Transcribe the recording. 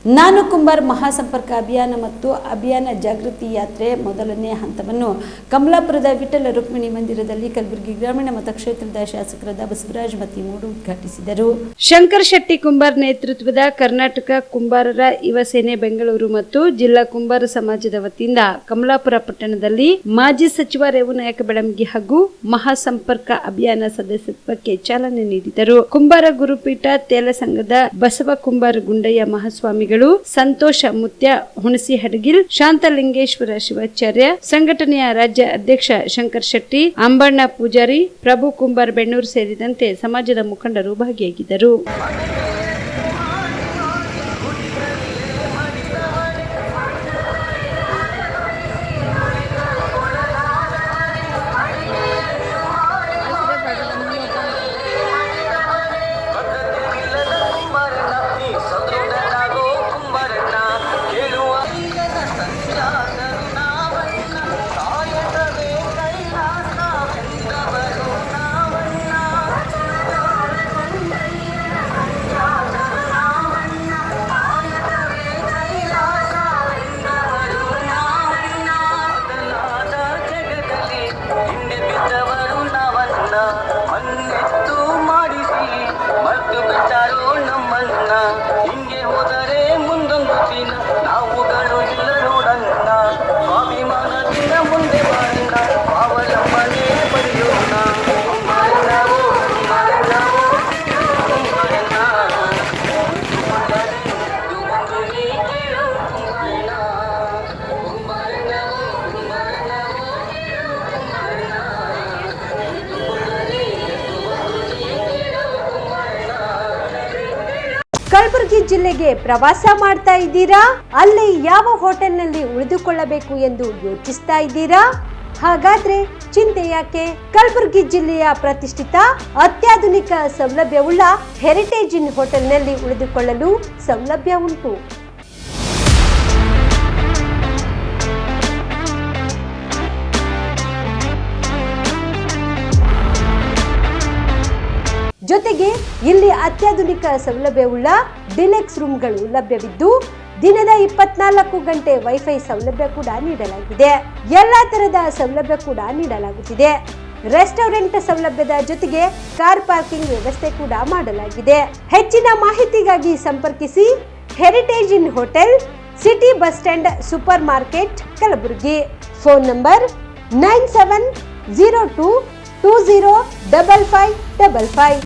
ನಾನು ಕುಂಬಾರ್ ಮಹಾಸಂಪರ್ಕ ಅಭಿಯಾನ ಮತ್ತು ಅಭಿಯಾನ ಜಾಗೃತಿ ಯಾತ್ರೆ ಮೊದಲನೇ ಹಂತವನ್ನು ಕಮಲಾಪುರದ ವಿಠಲ ರುಕ್ಮಿಣಿ ಮಂದಿರದಲ್ಲಿ ಕಲಬುರಗಿ ಗ್ರಾಮೀಣ ಮತಕ್ಷೇತ್ರದ ಶಾಸಕರಾದ ಬಸವರಾಜ ಮತ್ತಿಮೂಡು ಉದ್ಘಾಟಿಸಿದರು. ಶಂಕರ್ ಶೆಟ್ಟಿ ಕುಂಬಾರ್ ನೇತೃತ್ವದ ಕರ್ನಾಟಕ ಕುಂಬಾರರ ಯುವ ಸೇನೆ ಬೆಂಗಳೂರು ಮತ್ತು ಜಿಲ್ಲಾ ಕುಂಬಾರ ಸಮಾಜದ ವತಿಯಿಂದ ಕಮಲಾಪುರ ಪಟ್ಟಣದಲ್ಲಿ ಮಾಜಿ ಸಚಿವ ರೇವನಾಯಕ ಬೆಳಂಗಿ ಹಾಗೂ ಮಹಾಸಂಪರ್ಕ ಅಭಿಯಾನ ಸದಸ್ಯತ್ವಕ್ಕೆ ಚಾಲನೆ ನೀಡಿದರು. ಕುಂಬಾರ ಗುರುಪೀಠ ತೇಲ ಸಂಘದ ಬಸವ ಕುಂಬಾರ ಗುಂಡಯ್ಯ ಮಹಾಸ್ವಾಮಿ, ಸಂತೋಷ ಮುತ್ಯ ಹುಣಸಿ ಹಡಗಿಲ್, ಶಾಂತಲಿಂಗೇಶ್ವರ ಶಿವಾಚಾರ್ಯ, ಸಂಘಟನೆಯ ರಾಜ್ಯ ಅಧ್ಯಕ್ಷ ಶಂಕರ್ ಶೆಟ್ಟಿ, ಅಂಬಣ್ಣ ಪೂಜಾರಿ, ಪ್ರಭು ಕುಂಬಾರ್ ಬೆಣ್ಣೂರು ಸೇರಿದಂತೆ ಸಮಾಜದ ಮುಖಂಡರು ಭಾಗಿಯಾಗಿದ್ದರು. ಮನ್ನೆತ್ತು ಮಾಡಿಸಿ ಮತ್ತು ಬಿಟ್ಟರು ನಮ್ಮನ್ನ, ಹಿಂಗೆ ಹೋದರೆ ಮುಂದೊಂದು ದಿನ ನಾವುಗಳು ಇಲ್ಲ ನೋಡಣ್ಣ, ಸ್ವಾಭಿಮಾನದಿಂದ ಮುಂದೆ ಬಣ್ಣ ಸ್ವಾವಲಂಬನೆ ಪಡೆಯೋಣ. ಕಲಬುರಗಿ ಜಿಲ್ಲೆಗೆ ಪ್ರವಾಸ ಮಾಡ್ತಾ ಇದ್ದೀರಾ? ಅಲ್ಲಿ ಯಾವ ಹೋಟೆಲ್ನಲ್ಲಿ ಉಳಿದುಕೊಳ್ಳಬೇಕು ಎಂದು ಯೋಚಿಸ್ತಾ ಇದ್ದೀರಾ? ಹಾಗಾದ್ರೆ ಚಿಂತೆ ಯಾಕೆ? ಕಲಬುರಗಿ ಜಿಲ್ಲೆಯ ಪ್ರತಿಷ್ಠಿತ ಅತ್ಯಾಧುನಿಕ ಸೌಲಭ್ಯವುಳ್ಳ ಹೆರಿಟೇಜ್ ಇನ್ ಹೋಟೆಲ್ನಲ್ಲಿ ಉಳಿದುಕೊಳ್ಳಲು ಸೌಲಭ್ಯ ಉಂಟು. ಜೊತೆಗೆ ಇಲ್ಲಿ ಅತ್ಯಾಧುನಿಕ ಸೌಲಭ್ಯವುಳ್ಳ ಡಿಲೆಕ್ಸ್ ರೂಮ್ಗಳು ಲಭ್ಯವಿದ್ದು ದಿನದ 24 ಗಂಟೆ ವೈಫೈ ಸೌಲಭ್ಯ ಕೂಡ ನೀಡಲಾಗಿದೆ. ಎಲ್ಲಾ ತರದ ಸೌಲಭ್ಯ ಕೂಡ ನೀಡಲಾಗುತ್ತಿದೆ. ರೆಸ್ಟೋರೆಂಟ್ ಸೌಲಭ್ಯದ ಜೊತೆಗೆ ಕಾರ್ ಪಾರ್ಕಿಂಗ್ ವ್ಯವಸ್ಥೆ ಕೂಡ ಮಾಡಲಾಗಿದೆ. ಹೆಚ್ಚಿನ ಮಾಹಿತಿಗಾಗಿ ಸಂಪರ್ಕಿಸಿ heritage inn hotel, city bus stand, super market, Kalaburagi. Phone number 9702205555.